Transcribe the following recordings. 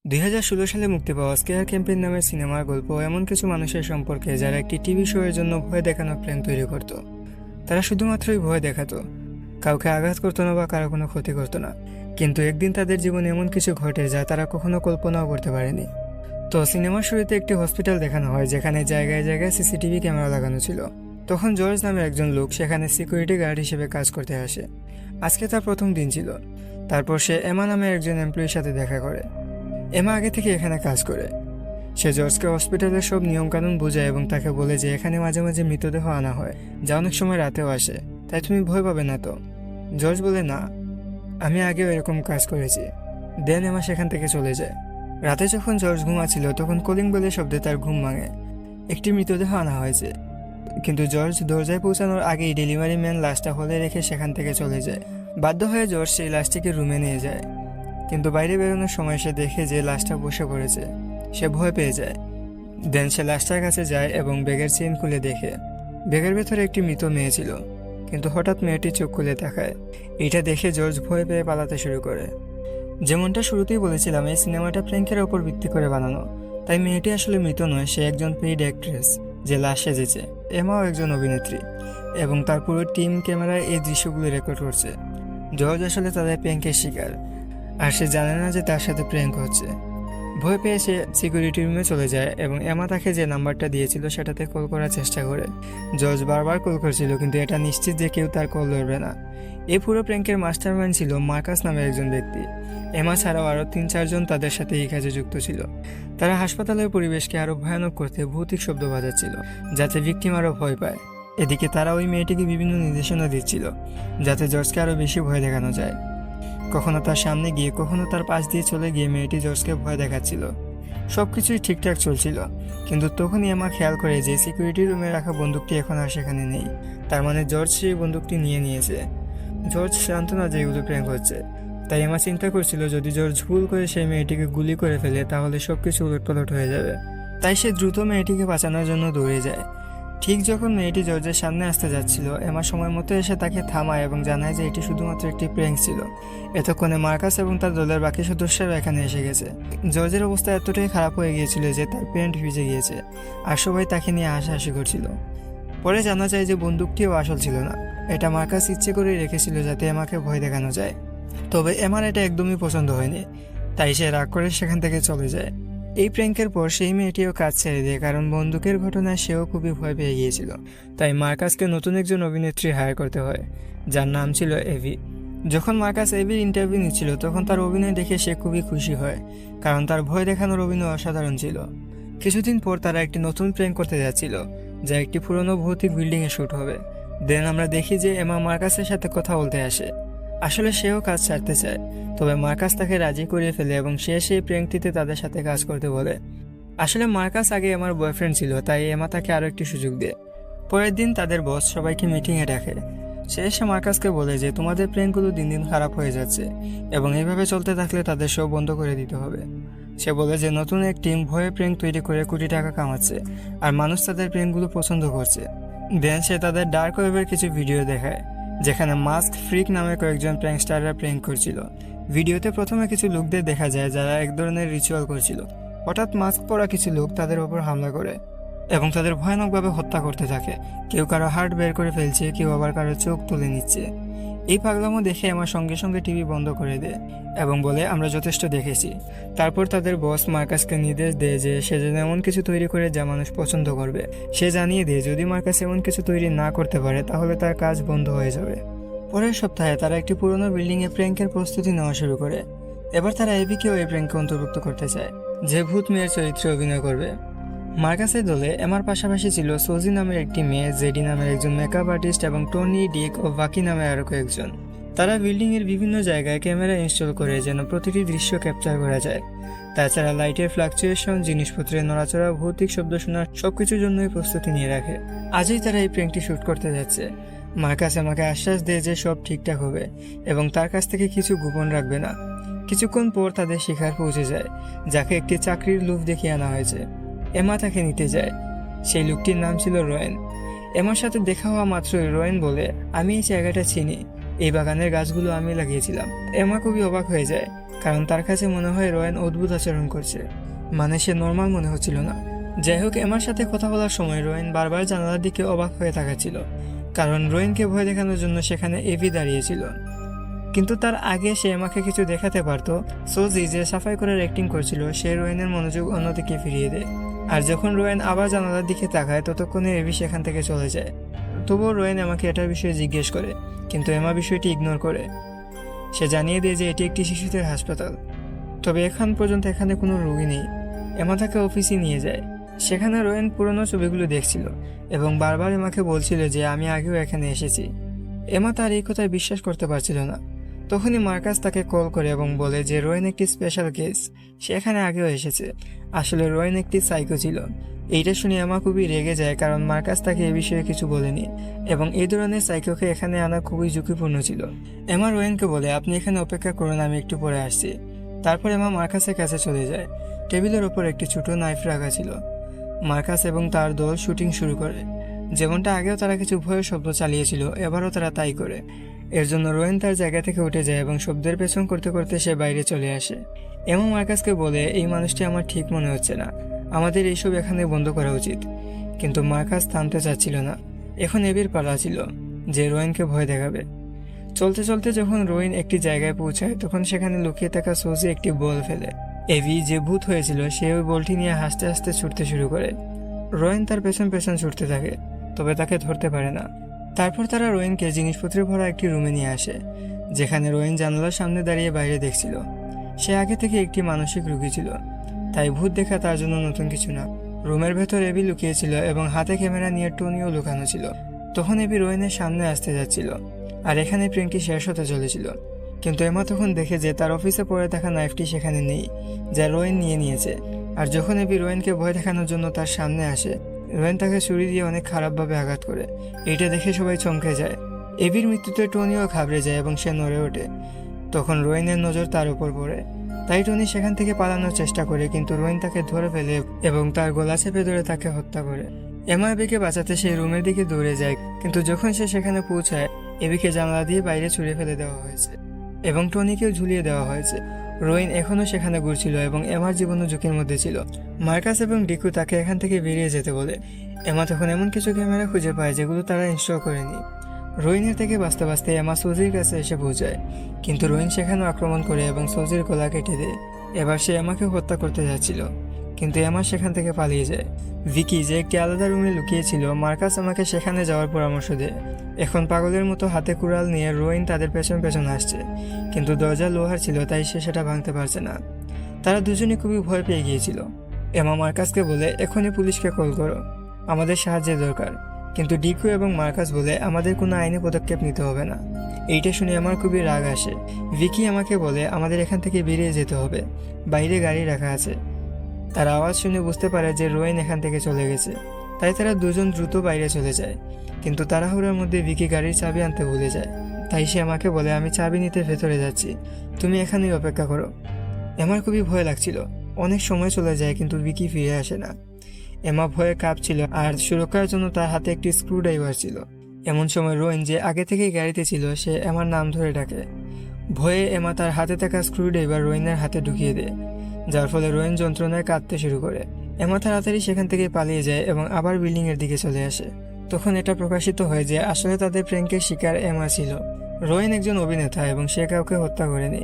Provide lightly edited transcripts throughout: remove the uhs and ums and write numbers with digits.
2016 সালে মুক্তি পাওয়া স্কেয়ার ক্যাম্পেইন নামের সিনেমার গল্প এমন কিছু মানুষের সম্পর্কে যারা একটি টিভি শো এর জন্য ভয় দেখানো প্ল্যান তৈরি করত। তারা শুধুমাত্রই ভয় দেখাতো, কাউকে আঘাত করতো না বা কারো কোনো ক্ষতি করতো না। কিন্তু একদিন তাদের জীবনে এমন কিছু ঘটে যা তারা কখনো কল্পনাও করতে পারেনি। তো সিনেমার শুরুতে একটি হসপিটাল দেখানো হয় যেখানে জায়গায় জায়গায় সিসিটিভি ক্যামেরা লাগানো ছিল। তখন জর্জ নামের একজন লোক সেখানে সিকিউরিটি গার্ড হিসেবে কাজ করতে আসে। আজকে তার প্রথম দিন ছিল। তারপর সে এমা নামের একজন এমপ্লয়ির সাথে দেখা করে। এমা আগে থেকে এখানে কাজ করে। সে জর্জকে হসপিটালের সব নিয়মকানুন বোঝায় এবং তাকে বলে যে এখানে মাঝে মাঝে মৃতদেহ আনা হয়, যা অনেক সময় রাতেও আসে, তাই তুমি ভয় পাবে না তো। জর্জ বলে, না, আমি আগেও এরকম কাজ করেছি। দেন এমা সেখান থেকে চলে যায়। রাতে যখন জর্জ ঘুমাচ্ছিল তখন কলিং বেলের শব্দে তার ঘুম ভাঙে। একটি মৃতদেহ আনা হয়েছে, কিন্তু জর্জ দরজায় পৌঁছানোর আগেই ডেলিভারি ম্যান লাশটা হলে রেখে সেখান থেকে চলে যায়। বাধ্য হয়ে জর্জ সেই লাশটিকে রুমে নিয়ে যায়, কিন্তু বাইরে বেরোনোর সময় সে দেখে যে লাশটা বসে পড়েছে। সে ভয় পেয়ে যায়। দেন সে লাশটার কাছে যায় এবং ব্যাগের চেইন খুলে দেখে ব্যাগের ভেতরে একটি মৃত মেয়ে ছিল। কিন্তু হঠাৎ মেয়েটি চোখ খুলে তাকায়। এটা দেখে জর্জ ভয় পেয়ে পালাতে শুরু করে। যেমনটা শুরুতেই বলেছিলাম, এই সিনেমাটা প্র্যাঙ্কের ওপর ভিত্তি করে বানানো, তাই মেয়েটি আসলে মৃত নয়, সে একজন পেইড অ্যাক্ট্রেস যে লাশ সেজেছে। এমাও একজন অভিনেত্রী এবং তার পুরো টিম ক্যামেরায় এই দৃশ্যগুলো রেকর্ড করছে। জর্জ আসলে তাদের প্র্যাঙ্কের শিকার, আর সে জানে না যে তার সাথে প্র্যাঙ্ক হচ্ছে। ভয় পেয়ে সে সিকিউরিটি রুমে চলে যায় এবং এমা তাকে যে নাম্বারটা দিয়েছিল সেটাতে কল করার চেষ্টা করে। জর্জ বারবার কল করছিল, কিন্তু এটা নিশ্চিত যে কেউ তার কল ধরবে না। এই পুরো প্র্যাঙ্কের মাস্টারমাইন্ড ছিল মার্কাস নামের একজন ব্যক্তি। এমা ছাড়াও আরও 3-4 জন তাদের সাথে এই কাজে যুক্ত ছিল। তারা হাসপাতালের পরিবেশকে আরও ভয়ানক করতে ভৌতিক শব্দ বাজাচ্ছিল, যাতে ভিকটিম আরও ভয় পায়। এদিকে তারা ওই মেয়েটিকে বিভিন্ন নির্দেশনা দিচ্ছিল, যাতে জর্জকে আরও বেশি ভয় দেখানো যায়। কখনো তার সামনে গিয়ে, কখনো তার পাশ দিয়ে চলে গিয়ে মেয়েটি জর্জকে ভয় দেখাচ্ছিল। সবকিছুই ঠিকঠাক চলছিল, কিন্তু তখনই এমা খেয়াল করে যে সিকিউরিটি রুমে রাখা বন্দুকটি এখন আর সেখানে নেই। তার মানে জর্জ সেই বন্দুকটি নিয়ে নিয়েছে। জর্জ শান্ত না যে এগুলো প্র্যাঙ্ক হচ্ছে, তাই এমা চিন্তা করছিল যদি জর্জ ভুল করে সেই মেয়েটিকে গুলি করে ফেলে তাহলে সবকিছু উলটপালট হয়ে যাবে। তাই সে দ্রুত মেয়েটিকে বাঁচানোর জন্য দৌড়ে যায়। ঠিক যখন মেয়েটি জর্জের সামনে আসতে যাচ্ছিল, এমা সময় মতো এসে তাকে থামায় এবং জানায় যে এটি শুধুমাত্র একটি প্র্যাঙ্ক ছিল। এতক্ষণে মার্কাস এবং তার দলের বাকি সদস্যরা এখানে এসে গেছে। জর্জের অবস্থা এতটাই খারাপ হয়ে গিয়েছিল যে তার প্যান্ট ভিজে গিয়েছে, আর সবাই তাকে নিয়ে হাসাহাসি করছিল। পরে জানা যায় যে বন্দুকটিও আসল ছিল না, এটা মার্কাস ইচ্ছে করে রেখেছিল যাতে এমাকে ভয় দেখানো যায়। তবে এমার এটা একদমই পছন্দ হয়নি, তাই সে রাগ করে সেখান থেকে চলে যায়। এই প্র্যাঙ্কের পর সেই মেয়েটিও কাজ ছেড়ে দেয়, কারণ বন্দুকের ঘটনায় সেও খুবই ভয় পেয়ে গিয়েছিল। তাই মার্কাসকে নতুন একজন অভিনেত্রী হায়ার করতে হয়, যার নাম ছিল এভি। যখন মার্কাস এভির ইন্টারভিউ নিচ্ছিল তখন তার অভিনয় দেখে সে খুবই খুশি হয়, কারণ তার ভয় দেখানোর অভিনয় অসাধারণ ছিল। কিছুদিন পর তারা একটি নতুন প্র্যাঙ্ক করতে যাচ্ছিল, যা একটি পুরনো ভৌতিক বিল্ডিংয়ে শ্যুট হবে। দেন আমরা দেখি যে এমা মার্কাসের সাথে কথা বলতে আসে। আসলে সেও কাজ ছাড়তে চায়, তবে মার্কাস তাকে রাজি করিয়ে ফেলে এবং সে সেই প্র্যাঙ্কটিতে তাদের সাথে কাজ করতে বলে। আসলে মার্কাস আগে আমার বয়ফ্রেন্ড ছিল, তাই এমা তাকে আরও একটি সুযোগ দেয়। পরের দিন তাদের বস সবাইকে মিটিংয়ে ডাকে। সে এসে মার্কাসকে বলে যে তোমাদের প্র্যাঙ্কগুলো দিন দিন খারাপ হয়ে যাচ্ছে এবং এইভাবে চলতে থাকলে তাদের শো বন্ধ করে দিতে হবে। সে বলে যে নতুন এক টিম ভয়ে প্র্যাঙ্ক তৈরি করে কোটি টাকা কামাচ্ছে, আর মানুষ তাদের প্র্যাঙ্কগুলো পছন্দ করছে। দেন সে তাদের ডার্ক ওয়েবের কিছু ভিডিও দেখায়, যেখানে মাস্ক ফ্রিক নামে কয়েকজন প্র্যাঙ্কস্টাররা প্র্যাঙ্ক করছিল। ভিডিওতে প্রথমে কিছু লোকদের দেখা যায় যারা এক ধরনের রিচুয়াল করছিল। হঠাৎ মাস্ক পরা কিছু লোক তাদের ওপর হামলা করে এবং তাদের ভয়ানকভাবে হত্যা করতে থাকে। কেউ কারো হার্ট বের করে ফেলছে, কেউ আবার কারো চোখ তুলে নিচ্ছে। এই পাগলামো দেখে আমার সঙ্গে সঙ্গে টিভি বন্ধ করে দেয় এবং বলে আমরা যথেষ্ট দেখেছি। তারপর তাদের বস মার্কাসকে নির্দেশ দেয় যে সে যেন এমন কিছু তৈরি করে যা মানুষ পছন্দ করবে। সে জানিয়ে দেয় যদি মার্কাস এমন কিছু তৈরি না করতে পারে তাহলে তার কাজ বন্ধ হয়ে যাবে। পরের সপ্তাহে তারা একটি পুরনো বিল্ডিংয়ে প্র্যাঙ্কের প্রস্তুতি নেওয়া শুরু করে। এবার তারা এভিকেও এই প্র্যাঙ্কে অন্তর্ভুক্ত করতে চায়, যে ভূত মেয়ের চরিত্রে অভিনয় করবে। মার্কাসের দলে এমার পাশাপাশি ছিল সোজি নামের একটি মেয়ে, জেডি নামের একজন মেকআপ আর্টিস্ট এবং টনি, ডিক ও ভাকি নামের আরও কয়েকজন। তারা বিল্ডিংয়ের বিভিন্ন জায়গায় ক্যামেরা ইনস্টল করে যেন প্রতিটি দৃশ্য ক্যাপচার করা যায়। তাছাড়া লাইটের ফ্লাকচুয়েশন, জিনিসপত্রের নড়াচড়া, ভৌতিক শব্দ শোনার সবকিছুর জন্যই প্রস্তুতি নিয়ে রাখে। আজই তারা এই প্র্যাঙ্কটি শ্যুট করতে যাচ্ছে। মার্কাস আমাকে আশ্বাস দেয় যে সব ঠিকঠাক হবে এবং তার কাছ থেকে কিছু গোপন রাখবে না। কিছুক্ষণ পর তাদের শিকার পৌঁছে যায়, যাকে একটি চাকরির লোভ দেখিয়ে আনা হয়েছে। এমা তাকে নিতে যায়। সেই লোকটির নাম ছিল রয়েন। এমার সাথে দেখা হওয়া মাত্রই রয়েন বলে আমি এই জায়গাটা চিনি, এই বাগানের গাছগুলো আমি লাগিয়েছিলাম। এমা খুবই অবাক হয়ে যায়, কারণ তার কাছে মনে হয় রোয়েন অদ্ভুত আচরণ করছে, মানে সে নর্মাল মনে হচ্ছিল না। যাই হোক, এমার সাথে কথা বলার সময় রোয়েন বারবার জানালার দিকে অবাক হয়ে তাকাচ্ছিল, কারণ রোয়েনকে ভয় দেখানোর জন্য সেখানে এভি দাঁড়িয়েছিল। কিন্তু তার আগে সে এমাকে কিছু দেখাতে পারত। সোজি যে সাফাই করার অ্যাক্টিং করছিল, সে রোয়েনের মনোযোগ অন্যদিকে ফিরিয়ে দেয়। আর যখন রোয়েন আবার জানালার দিকে তাকায়, ততক্ষণে এভি সেখান থেকে চলে যায়। তবুও রোয়েন এমাকে এটার বিষয়ে জিজ্ঞেস করে, কিন্তু এমা বিষয়টি ইগনোর করে। সে জানিয়ে দেয় যে এটি একটি শিশুদের হাসপাতাল, তবে এখন পর্যন্ত এখানে কোনো রোগী নেই। এমা তাকে অফিসে নিয়ে যায়। সেখানে রোয়েন পুরনো ছবিগুলো দেখছিল এবং বারবার এমাকে বলছিল যে আমি আগেও এখানে এসেছি। এমা তার এই কথায় বিশ্বাস করতে পারছিল না। তখনই মার্কাস তাকে কল করে এবং বলে যে রোয়েন একটি স্পেশাল কেস, সে এখানে আগেও এসেছে। আসলে রোয়েন একটি সাইকো ছিল। এইটা শুনে এমা খুবই রেগে যায়, কারণ মার্কাস তাকে এ বিষয়ে কিছু বলেনি এবং এই ধরনের সাইকোকে এখানে আনা খুবই ঝুঁকিপূর্ণ ছিল। এমা রোয়েনকে বলে, আপনি এখানে অপেক্ষা করুন, আমি একটু পরে আসছি। তারপর এমা মার্কাসের কাছে চলে যায়। টেবিলের ওপর একটি ছোট নাইফ রাখা ছিল। মার্কাস এবং তার দল শুটিং শুরু করে। যেমনটা আগেও তারা কিছু ভয়ের শব্দ চালিয়েছিল, এবারও তারা তাই করে। এর জন্য রোয়েন তার জায়গা থেকে উঠে যায় এবং শব্দের পেছন করতে করতে সে বাইরে চলে আসে। এমন মার্কাসকে বলে, এই মানুষটি আমার ঠিক মনে হচ্ছে না, আমাদের এইসব এখানে বন্ধ করা উচিত। কিন্তু মার্কাস থামতে চাচ্ছিল না। এখন এবির পালা ছিল যে রোয়েনকে ভয় দেখাবে। চলতে চলতে যখন রোয়েন একটি জায়গায় পৌঁছায়, তখন সেখানে লুকিয়ে থাকা সোজি একটি বল ফেলে। এভি যে ভূত হয়েছিল, সে ওই বলটি নিয়ে হাসতে হাসতে ছুটতে শুরু করে। রোয়েন তার পেছন পেছন ছুটতে থাকে, তবে তাকে ধরতে পারে না। তারপর তারা রোয়েনকে জিনিসপত্রে ভরা একটি রুমে নিয়ে আসে, যেখানে রোয়েন জানালার সামনে দাঁড়িয়ে বাইরে দেখছিল। সে আগে থেকে একটি মানসিক রোগী ছিল, তাই ভূত দেখা তার জন্য নতুন কিছু না। রুমের ভেতর এবি লুকিয়েছিল এবং হাতে ক্যামেরা নিয়ে টনিও লুকানো ছিল। তখন এবি রোয়েনের সামনে আসতে যাচ্ছিল, আর এখানে প্রেমটি শেষ হতে চলেছিল। কিন্তু এমা তখন দেখে যে তার অফিসে পড়ে থাকা নাইফটি সেখানে নেই, যা রোয়েন নিয়ে নিয়েছে। আর যখন এবি রোয়েনকে ভয় দেখানোর জন্য তার সামনে আসে, রোয়েন তাকে ছুরি দিয়ে অনেক খারাপভাবে আঘাত করে। এটা দেখে সবাই চমকে যায়। এবির মৃত্যুতে টনিও ঘাবড়ে যায় এবং সে নড়ে ওঠে। তখন রোয়েনের নজর তার উপর পড়ে, তাই টনি সেখান থেকে পালানোর চেষ্টা করে, কিন্তু রোয়েন তাকে ধরে ফেলে এবং তার গলা চেপে ধরে তাকে হত্যা করে। এমা এবিকে বাঁচাতে সেই রুমের দিকে দৌড়ে যায়, কিন্তু যখন সে সেখানে পৌঁছায়, এবিকে জানলা দিয়ে বাইরে ছুঁড়ে ফেলে দেওয়া হয়েছে এবং টনিকেও ঝুলিয়ে দেওয়া হয়েছে। রোয়েন এখনও সেখানে ঘুরছিল এবং এমার জীবনও ঝুঁকির মধ্যে ছিল। মার্কাস এবং ডিকু তাকে এখান থেকে বেরিয়ে যেতে বলে। এমা তখন এমন কিছু ক্যামেরা খুঁজে পায় যেগুলো তারা ইনস্টল করেনি। রোয়েনের থেকে বাঁচতে বাঁচতে এমা সোজির কাছে এসে পৌঁছায়, কিন্তু রোয়েন সেখানেও আক্রমণ করে এবং সোজির গলা কেটে দেয়। এবার সে এমাকে হত্যা করতে যাচ্ছিল, কিন্তু এমা সেখান থেকে পালিয়ে যায়। ভিকি, যে একটি আলাদা রুমে লুকিয়েছিল, মার্কাস আমাকে সেখানে যাওয়ার পরামর্শ দেয়। এখন পাগলের মতো হাতে কুড়াল নিয়ে রোয়েন তাদের পেছন পেছন আসছে, কিন্তু দরজা লোহার ছিল, তাই সে সেটা ভাঙতে পারছে না। তারা দুজনে খুবই ভয় পেয়ে গিয়েছিল। এমা মার্কাসকে বলে, এখনই পুলিশকে কল করো, আমাদের সাহায্যের দরকার। কিন্তু ডিকু এবং মার্কাস বলে, আমাদের কোনো আইনি পদক্ষেপ নিতে হবে না। এইটা শুনে আমার খুবই রাগ আসে। ভিকি আমাকে বলে, আমাদের এখান থেকে বেরিয়ে যেতে হবে, বাইরে গাড়ি রাখা আছে। তার আওয়াজ শুনে বুঝতে পারে যে রোয়েন এখান থেকে চলে গেছে, তাই তারা দুজন দ্রুত বাইরে চলে যায়। কিন্তু তাড়াহুড়োর মধ্যে ভিকি গাড়ির চাবি আনতে ভুলে যায়, তাই সে আমাকে বলে, আমি চাবি নিতে ভেতরে যাচ্ছি, তুমি এখানেই অপেক্ষা করো। আমার খুবই ভয় লাগছিল। অনেক সময় চলে যায়, কিন্তু ভিকি ফিরে আসে না। এমা ভয়ে কাঁপছিল, আর সুরক্ষার জন্য তার হাতে একটি স্ক্রু ড্রাইভার ছিল। এমন সময় রোয়েন, যে আগে থেকেই গাড়িতে ছিল, সে এমার নাম ধরে ডাকে। ভয়ে এমা তার হাতে থাকা স্ক্রু ড্রাইভার রোয়েনের হাতে ঢুকিয়ে দেয়, যার ফলে রোয়েন যন্ত্রণায় কাঁদতে শুরু করে। এমা তাড়াতাড়ি সেখান থেকে পালিয়ে যায় এবং আবার বিল্ডিং এর দিকে চলে আসে। তখন এটা প্রকাশিত হয় যে আসলে তাদের প্র্যাঙ্কের শিকার এমা ছিল। রোয়েন একজন অভিনেতা এবং সে কাউকে হত্যা করেনি,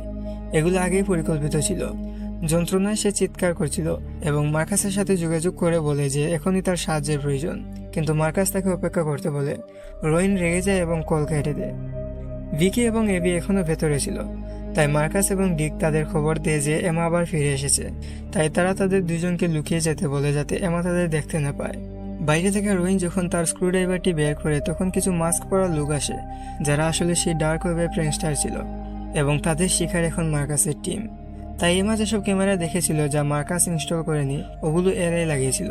এগুলো আগেই পরিকল্পিত ছিল। যন্ত্রণায় সে চিৎকার করছিল এবং মার্কাসের সাথে যোগাযোগ করে বলে যে এখনই তার সাহায্যের প্রয়োজন, কিন্তু মার্কাস তাকে অপেক্ষা করতে বলে। রোয়েন রেগে যায় এবং কল কেটে দেয়। ভিকি এবং এবি এখনো ভেতরে ছিল, তাই মার্কাস এবং ডিক তাদের খবর দেয় যে এমা আবার ফিরে এসেছে। তাই তারা তাদের দুজনকে লুকিয়ে যেতে বলে, যাতে এমা তাদের দেখতে না পায়। বাইরে থেকে রোয়েন যখন তার স্ক্রুড্রাইভারটি বের করে, তখন কিছু মাস্ক পরা লোক আসে, যারা আসলে সেই ডার্ক ওয়েবের প্র্যাঙ্কস্টার ছিল এবং তাদের শিকার এখন মার্কাসের টিম। তাই এমা যেসব ক্যামেরা দেখেছিল যা মার্কাস ইনস্টল করেনি, ওগুলো এরাই লাগিয়েছিল।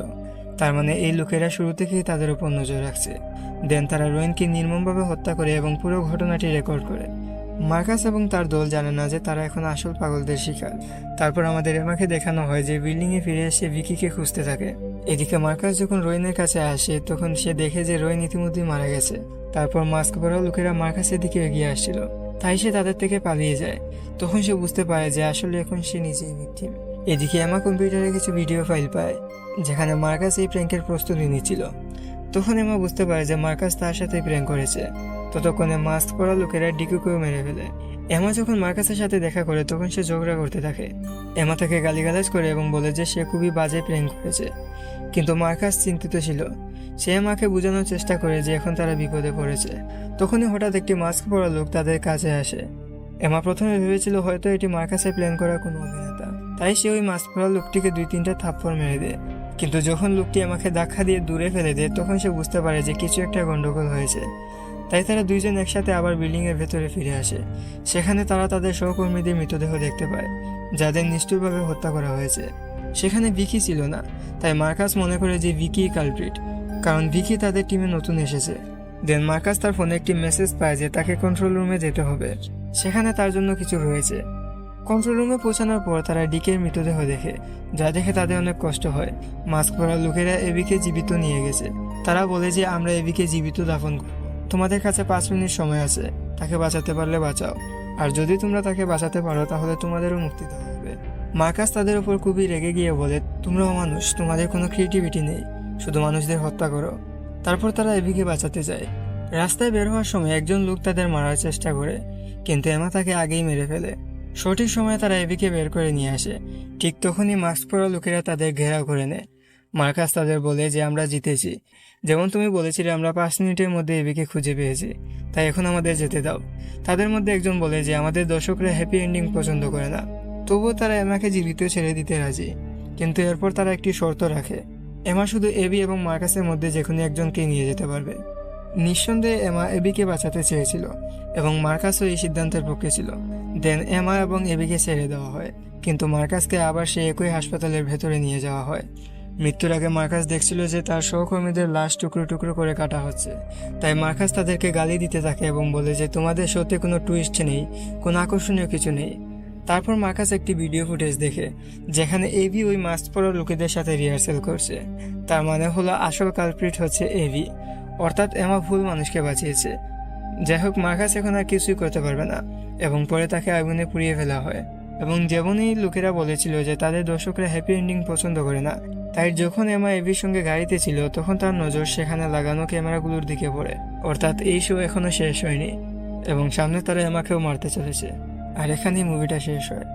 তার মানে এই লোকেরা শুরু থেকেই তাদের উপর নজর রাখছে। দেন তারা রোয়েনকে নির্মমভাবে হত্যা করে এবং পুরো ঘটনাটি রেকর্ড করে। মার্কাস এবং তার দল জানে না যে তারা এখন আসল পাগলদের শিকার। তারপর আমাদের এমাকে দেখানো হয় যে বিল্ডিংয়ে ফিরে এসে ভিকিকে খুঁজতে থাকে। এদিকে মার্কাস যখন রোয়েনের কাছে আসে, তখন সে দেখে যে রোয়েন ইতিমধ্যেই মারা গেছে। তারপর মাস্ক পরা লোকেরা মার্কাসের দিকে এগিয়ে আসছিল, তাই সে তাদের থেকে পালিয়ে যায়। তখন সে বুঝতে পারে যে আসলে এখন সে নিজেই ভিকটিম। এদিকে এমা কম্পিউটারে কিছু ভিডিও ফাইল পায় যেখানে মার্কাস এই প্র্যাঙ্কের প্রস্তুতি নিচ্ছিল। তখন এমা বুঝতে পারে যে মার্কাস তার সাথে প্র্যাঙ্ক করেছে। ততক্ষণে মাস্ক পরা লোকেরা ডিকুকেও মেরে ফেলে। এমা যখন মার্কাসের সাথে দেখা করে তখন সে ঝগড়া করতে থাকে। এমা তাকে গালিগালাজ করে এবং বলে যে সে খুবই বাজে প্র্যাঙ্ক করেছে, কিন্তু মার্কাস চিন্তিত ছিল। সে এমাকে বোঝানোর চেষ্টা করে যে এখন তারা বিপদে পড়েছে। তখনই হঠাৎ একটি মাস্ক পরা লোক তাদের কাছে আসে। এমা প্রথমে ভেবেছিল হয়তো এটি মার্কাসের প্ল্যান করা কোনো অভিনেতা, তাই সে ওই মাস্ক পরা লোকটিকে 2-3টা থাপ্পড় মেরে দেয়। কিন্তু যখন লোকটি এমাকে ধাক্কা দিয়ে দূরে ফেলে দেয় তখন সে বুঝতে পারে যে কিছু একটা গন্ডগোল হয়েছে। তাই তারা দুইজন একসাথে আবার বিল্ডিংয়ের ভেতরে ফিরে আসে। সেখানে তারা তাদের সহকর্মীদের মৃতদেহ দেখতে পায়, যাদের নিষ্ঠুরভাবে হত্যা করা হয়েছে। সেখানে ভিকি ছিল না, তাই মার্কাস মনে করে যে ভিকি কালপ্রিট, কারণ ভিকি তাদের টিমে নতুন এসেছে। দেন মার্কাস তার ফোনে একটি মেসেজ পায় যে তাকে কন্ট্রোল রুমে যেতে হবে, সেখানে তার জন্য কিছু রয়েছে। কন্ট্রোল রুমে পৌঁছানোর পর তারা ডিকের মৃতদেহ দেখে, যা দেখে তাদের অনেক কষ্ট হয়। মাস্ক পরা লোকেরা এবিকে জীবিত নিয়ে গেছে। তারা বলে যে আমরা এবিকে জীবিত দাফন করব, তোমাদের কাছে 5 মিনিট সময় আছে, তাকে বাঁচাতে পারলে বাঁচাও, আর যদি তোমরা তাকে বাঁচাতে পারো তাহলে তোমাদেরও মুক্তি দেওয়া হবে। মার্কাস তাদের উপর খুবই রেগে গিয়ে বলে, তোমরাও মানুষ, তোমাদের কোনো ক্রিয়েটিভিটি নেই, শুধু মানুষদের হত্যা করো। তারপর তারা এবিকে বাঁচাতে যায়। রাস্তায় বের হওয়ার সময় একজন লোক তাদের মারার চেষ্টা করে, কিন্তু এমা তাকে আগেই মেরে ফেলে। সঠিক সময়ে তারা এবিকে বের করে নিয়ে আসে। ঠিক তখনই মাস্ক পরা লোকেরা তাদের ঘেরাও করে নেয়। মার্কাস তাদের বলে যে আমরা জিতেছি, যেমন তুমি বলেছিলে আমরা 5 মিনিটের মধ্যে এবিকে খুঁজে পেয়েছি, তাই এখন আমাদের যেতে দাও। তাদের মধ্যে একজন বলে যে আমাদের দর্শকরা হ্যাপি এন্ডিং পছন্দ করে না, তবুও তারা এমাকে জীবিত ছেড়ে দিতে রাজি। কিন্তু এরপর তারা একটি শর্ত রাখে, এমা শুধু এবি এবং মার্কাসের মধ্যে যে কোনো একজনকে নিয়ে যেতে পারবে। নিঃসন্দেহে এমা এবিকে বাঁচাতে চেয়েছিল এবং মার্কাসও এই সিদ্ধান্তের পক্ষে ছিল। দেন এমা এবং এবিকে ছেড়ে দেওয়া হয়, কিন্তু মার্কাসকে আবার সেই একই হাসপাতালের ভেতরে নিয়ে যাওয়া হয়। মৃত্যুর আগে মার্কাস দেখছিল যে তার সহকর্মীদের লাশ টুকরো টুকরো করে কাটা হচ্ছে, তাই মার্কাস তাদেরকে গালি দিতে থাকে এবং বলে যে তোমাদের শোতে কোনো টুইস্ট নেই, কোনো আকর্ষণীয় কিছু নেই। তারপর মার্কাস একটি ভিডিও ফুটেজ দেখে যেখানে এবি ওই মাস্ক পরা লোকেদের সাথে রিহার্সেল করছে। তার মানে হলো আসল কালপ্রিট হচ্ছে এবি, অর্থাৎ এমা ভুল মানুষকে বাঁচিয়েছে। যাই হোক, মার্কাস এখন আর কিছুই করতে পারবে না এবং পরে তাকে আগুনে পুড়িয়ে ফেলা হয়। এবং যেমনই লোকেরা বলেছিল যে তাদের দর্শকরা হ্যাপি এন্ডিং পছন্দ করে না, তাই যখন এমা এবির সঙ্গে গাড়িতে ছিল তখন তার নজর সেখানে লাগানো ক্যামেরাগুলোর দিকে পড়ে, অর্থাৎ এই শো এখনো শেষ হয়নি এবং সামনে তারা এমাকেও মারতে চলেছে। আর এখানেই মুভিটা শেষ হয়।